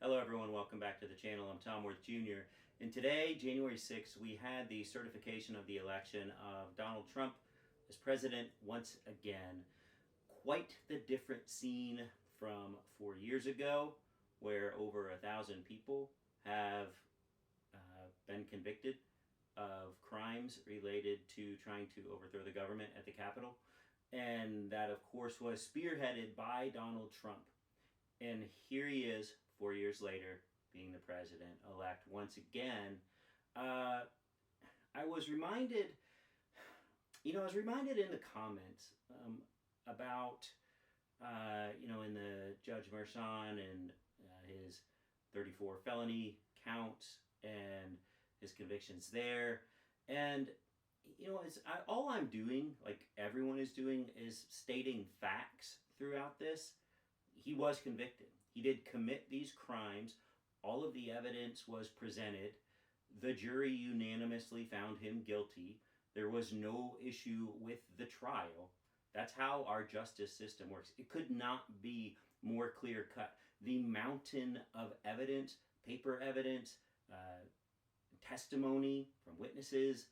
Hello everyone, welcome back to the channel. I'm Tom Worth Jr. And today, January 6th, we had the certification of the election of Donald Trump as president once again. Quite the different scene from 4 years ago, where over 1,000 people have been convicted of crimes related to trying to overthrow the government at the Capitol. And that, of course, was spearheaded by Donald Trump. And here he is, 4 years later, being the president-elect once again. I was reminded in the comments about, in the Judge Merchan and his 34 felony counts and his convictions there. And, all I'm doing, like everyone is doing, is stating facts throughout this. He was convicted. He did commit these crimes. All of the evidence was presented. The jury unanimously found him guilty. There was no issue with the trial. That's how our justice system works. It could not be more clear cut. The mountain of evidence, paper evidence, testimony from witnesses,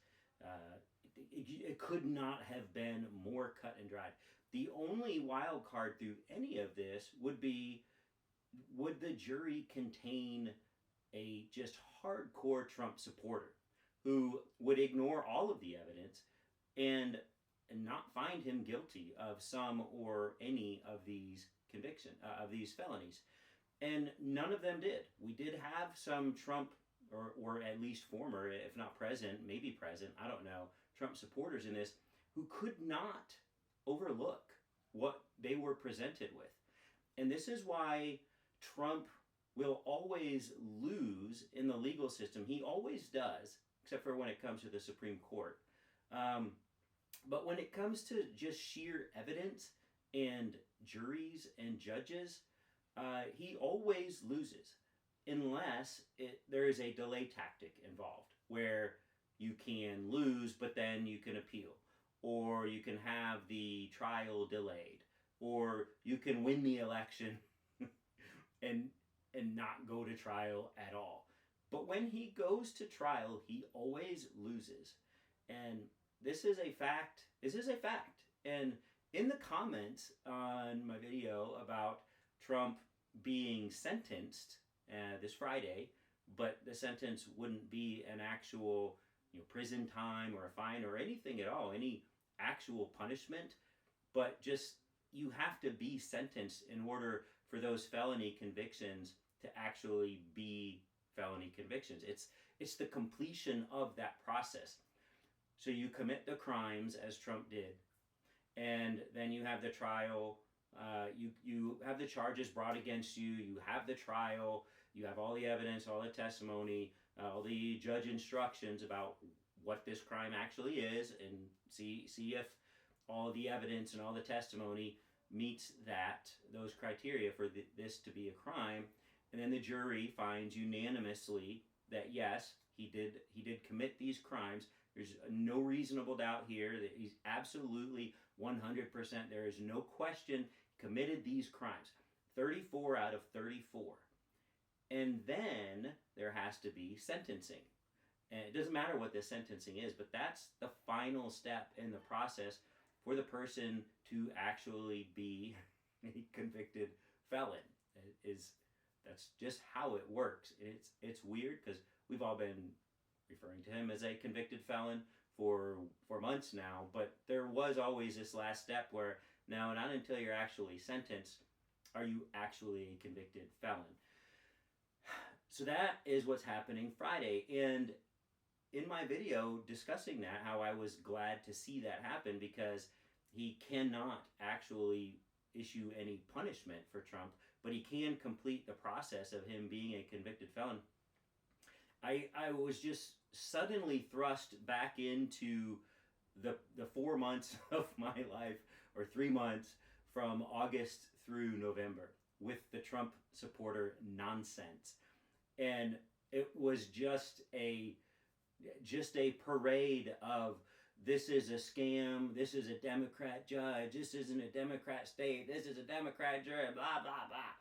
it could not have been more cut and dried. The only wild card through any of this would be, would the jury contain a just hardcore Trump supporter who would ignore all of the evidence and not find him guilty of some or any of these of these felonies? And none of them did. We did have some Trump, or at least former, if not present, maybe present, I don't know, Trump supporters in this who could not overlook what they were presented with. And this is why Trump will always lose in the legal system. He always does, except for when it comes to the Supreme Court. But when it comes to just sheer evidence and juries and judges, he always loses, unless there is a delay tactic involved, where you can lose, but then you can appeal, or you can have the trial delayed, or you can win the election and not go to trial at all. But when he goes to trial, he always loses. And this is a fact. This is a fact. And in the comments on my video about Trump being sentenced this Friday, but the sentence wouldn't be an actual prison time or a fine or anything at all, any actual punishment, but just you have to be sentenced in order for those felony convictions to actually be felony convictions. It's the completion of that process. So you commit the crimes as Trump did, and then you have the trial. You have the charges brought against you. You have the trial. You have all the evidence, all the testimony, all the judge instructions about what this crime actually is, and see if all the evidence and all the testimony meets those criteria for this to be a crime. And then the jury finds unanimously that yes, he did commit these crimes. There's no reasonable doubt here that he's absolutely 100%. There is no question committed these crimes. 34 out of 34. And then there has to be sentencing. And it doesn't matter what the sentencing is, but that's the final step in the process for the person to actually be a convicted felon. That's just how it works. It's weird because we've all been referring to him as a convicted felon for months now, but there was always this last step where now, not until you're actually sentenced are you actually a convicted felon. So that is what's happening Friday. And in my video discussing that, how I was glad to see that happen, because he cannot actually issue any punishment for Trump, but he can complete the process of him being a convicted felon. I was just suddenly thrust back into the 4 months of my life, or 3 months from August through November, with the Trump supporter nonsense. And it was just a parade of, this is a scam, this is a Democrat judge, this isn't a Democrat state, this is a Democrat jury, blah, blah, blah.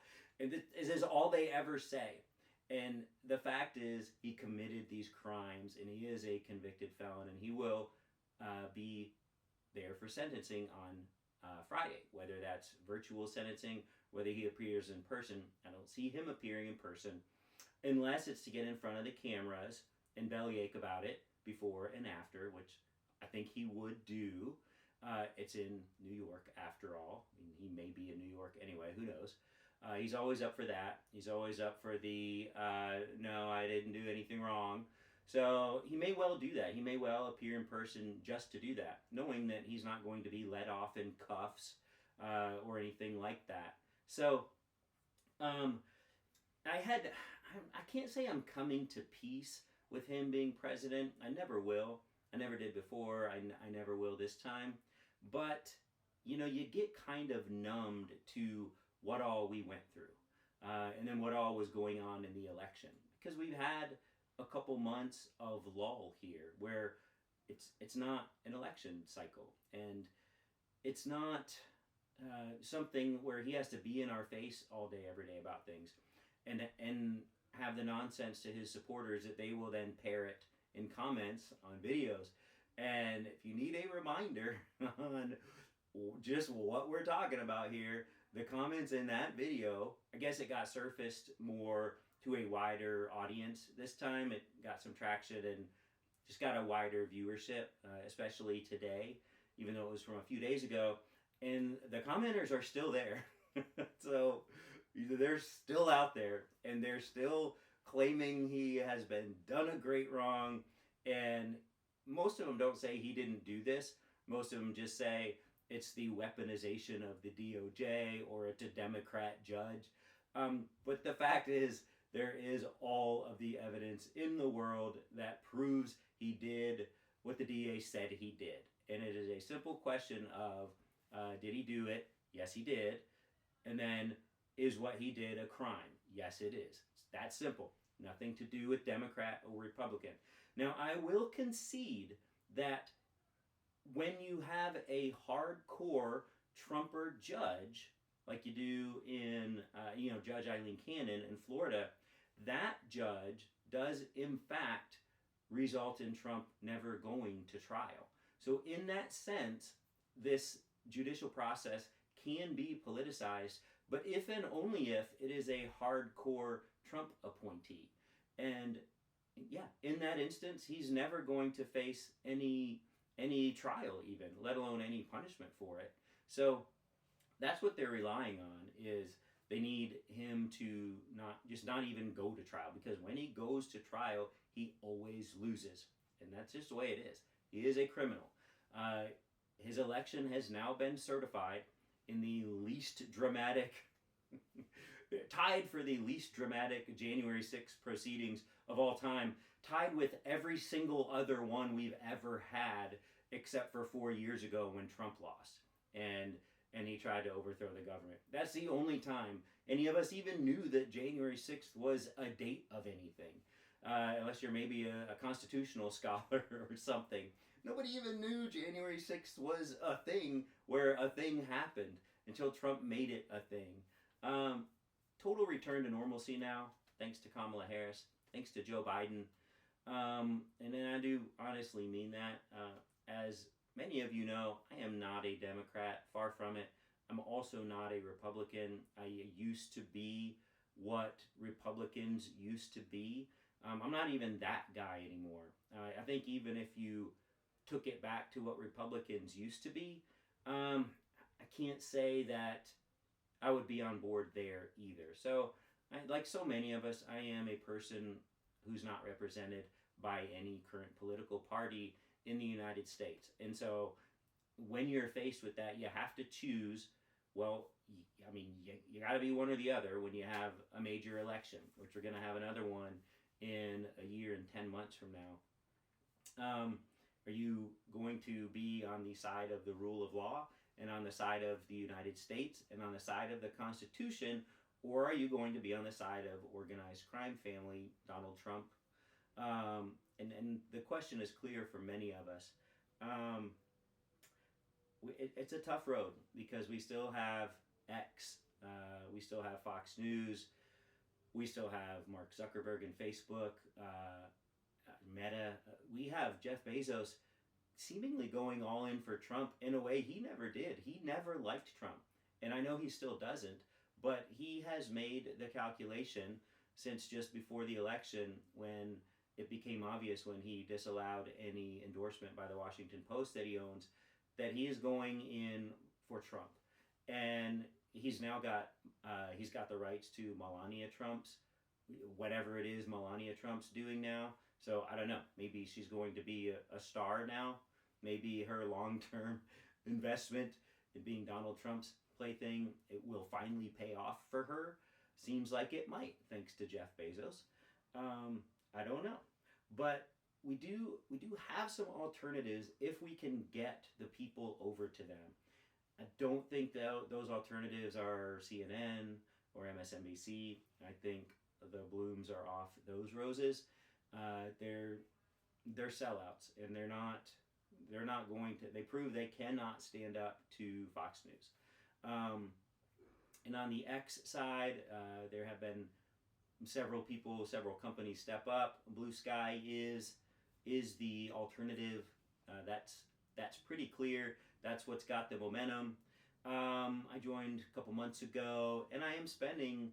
And this is all they ever say. And the fact is, he committed these crimes, and he is a convicted felon, and he will be there for sentencing on Friday, whether that's virtual sentencing, whether he appears in person. I don't see him appearing in person unless it's to get in front of the cameras and bellyache about it before and after, which I think he would do. It's in New York, after all. I mean, he may be in New York anyway, who knows. He's always up for that. He's always up for the, no, I didn't do anything wrong. So he may well do that. He may well appear in person just to do that, knowing that he's not going to be let off in cuffs or anything like that. So I can't say I'm coming to peace with him being president. I never will. I never did before. I never will this time. But, you get kind of numbed to what all we went through. And then what all was going on in the election. Because we've had a couple months of lull here where it's not an election cycle. And it's not something where he has to be in our face all day, every day about things. And have the nonsense to his supporters that they will then parrot in comments on videos. And if you need a reminder on just what we're talking about here, the comments in that video, I guess it got surfaced more to a wider audience this time. It got some traction and just got a wider viewership, especially today, even though it was from a few days ago. And the commenters are still there. So they're still out there, and they're still claiming he has been done a great wrong. And most of them don't say he didn't do this. Most of them just say it's the weaponization of the DOJ or it's a Democrat judge. But the fact is, there is all of the evidence in the world that proves he did what the DA said he did. And it is a simple question of, did he do it? Yes, he did. And then, is what he did a crime? Yes, it is. It's that simple. Nothing to do with Democrat or Republican. Now, I will concede that when you have a hardcore Trumper judge, like you do in, Judge Eileen Cannon in Florida, that judge does, in fact, result in Trump never going to trial. So in that sense, this judicial process can be politicized, but if and only if it is a hardcore Trump appointee. And yeah, in that instance, he's never going to face any trial even, let alone any punishment for it. So that's what they're relying on, is they need him to not even go to trial, because when he goes to trial, he always loses. And that's just the way it is. He is a criminal. His election has now been certified in the least dramatic, tied for the least dramatic January 6th proceedings of all time, tied with every single other one we've ever had, except for 4 years ago when Trump lost and he tried to overthrow the government. That's the only time any of us even knew that January 6th was a date of anything, unless you're maybe a constitutional scholar or something. Nobody even knew January 6th was a thing where a thing happened until Trump made it a thing. Total return to normalcy now, thanks to Kamala Harris, thanks to Joe Biden. And then I do honestly mean that. As many of you know, I am not a Democrat, far from it. I'm also not a Republican. I used to be what Republicans used to be. I'm not even that guy anymore. I think even if you took it back to what Republicans used to be, I can't say that I would be on board there either. So, like so many of us, I am a person who's not represented by any current political party in the United States. And so when you're faced with that, you have to choose. Well, you got to be one or the other when you have a major election, which we're going to have another one in a year and 10 months from now. Are you going to be on the side of the rule of law and on the side of the United States and on the side of the Constitution, or are you going to be on the side of organized crime family, Donald Trump? And the question is clear for many of us. It's a tough road because we still have X We still have Fox News. We still have Mark Zuckerberg and Facebook, Meta. We have Jeff Bezos seemingly going all in for Trump in a way he never did. He never liked Trump. And I know he still doesn't, but he has made the calculation since just before the election when it became obvious when he disallowed any endorsement by the Washington Post that he owns that he is going in for Trump. And he's now got he's got the rights to Melania Trump's whatever it is Melania Trump's doing now. So I don't know. Maybe she's going to be a star now. Maybe her long-term investment in being Donald Trump's plaything, it will finally pay off for her. Seems like it might, thanks to Jeff Bezos. I don't know, but we do have some alternatives if we can get the people over to them. I don't think that those alternatives are CNN or MSNBC. I think the blooms are off those roses. They're sellouts, and they're not going to. They prove they cannot stand up to Fox News. And on the X side, there have been several companies step up. Blue Sky is the alternative. That's pretty clear. That's what's got the momentum. I joined a couple months ago, and I am spending.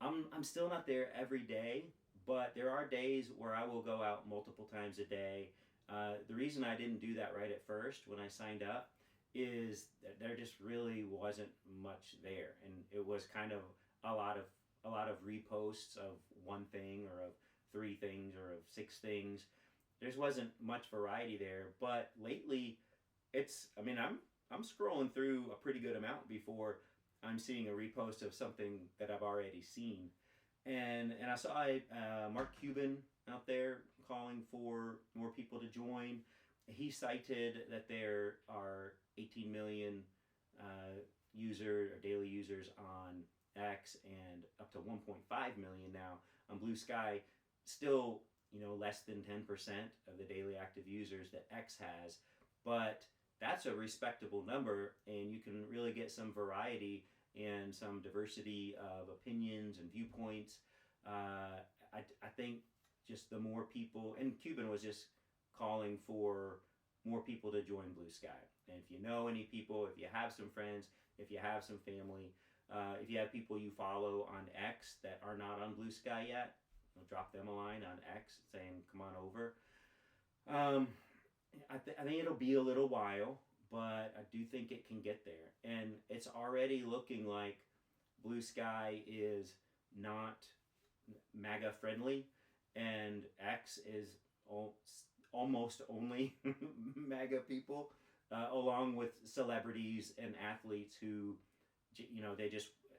I'm still not there every day, but there are days where I will go out multiple times a day. The reason I didn't do that right at first when I signed up is that there just really wasn't much there, and it was kind of a lot of reposts of one thing or of three things or of six things. There just wasn't much variety there. But lately, I'm scrolling through a pretty good amount before I'm seeing a repost of something that I've already seen. And I saw Mark Cuban out there calling for more people to join. He cited that there are 18 million daily users on X and up to 1.5 million now on Blue Sky. Still, less than 10% of the daily active users that X has, but that's a respectable number, and you can really get some variety and some diversity of opinions and viewpoints. I think just the more people, and Cuban was just calling for more people to join Blue Sky. And if you know any people, if you have some friends, if you have some family, if you have people you follow on X that are not on Blue Sky yet, drop them a line on X saying, come on over. I think it'll be a little while, but I do think it can get there. And it's already looking like Blue Sky is not MAGA friendly, and X is almost only MAGA people, along with celebrities and athletes who,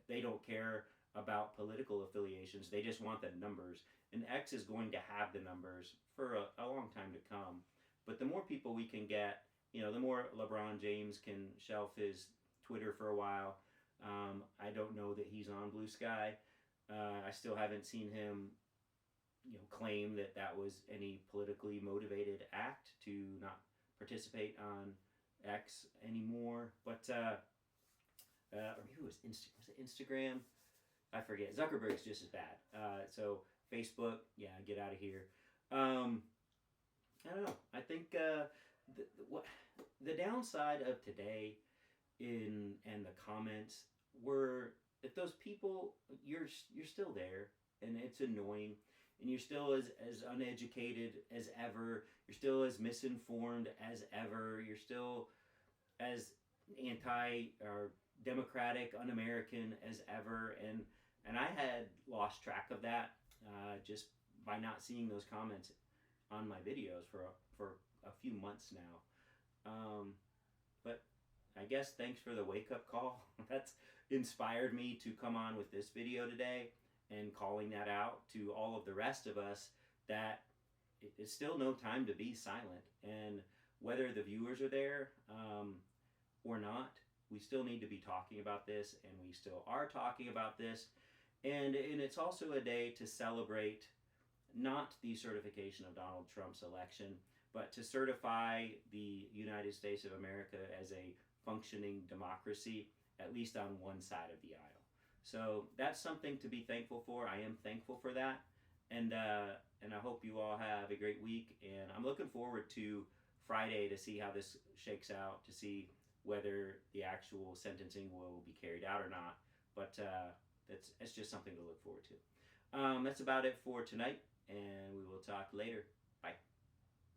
they don't care about political affiliations. They just want the numbers. And X is going to have the numbers for a long time to come. But the more people we can get, the more LeBron James can shelf his Twitter for a while. I don't know that he's on Blue Sky. I still haven't seen him, claim that was any politically motivated act to not participate on X anymore. But or maybe it was Instagram. I forget. Zuckerberg's just as bad. So Facebook, yeah, get out of here. I don't know. I think the downside of today and the comments were that those people, you're still there, and it's annoying, and you're still as uneducated as ever. You're still as misinformed as ever. You're still as anti or democratic, un-American as ever, and I had lost track of that just by not seeing those comments on my videos for a few months now. But I guess thanks for the wake-up call. That's inspired me to come on with this video today and calling that out to all of the rest of us that it's still no time to be silent. And whether the viewers are there or not, we still need to be talking about this, and we still are talking about this. And it's also a day to celebrate not the certification of Donald Trump's election, but to certify the United States of America as a functioning democracy, at least on one side of the aisle. So that's something to be thankful for. I am thankful for that, and I hope you all have a great week. And I'm looking forward to Friday to see how this shakes out, to see whether the actual sentencing will be carried out or not. But that's just something to look forward to. That's about it for tonight, and we will talk later.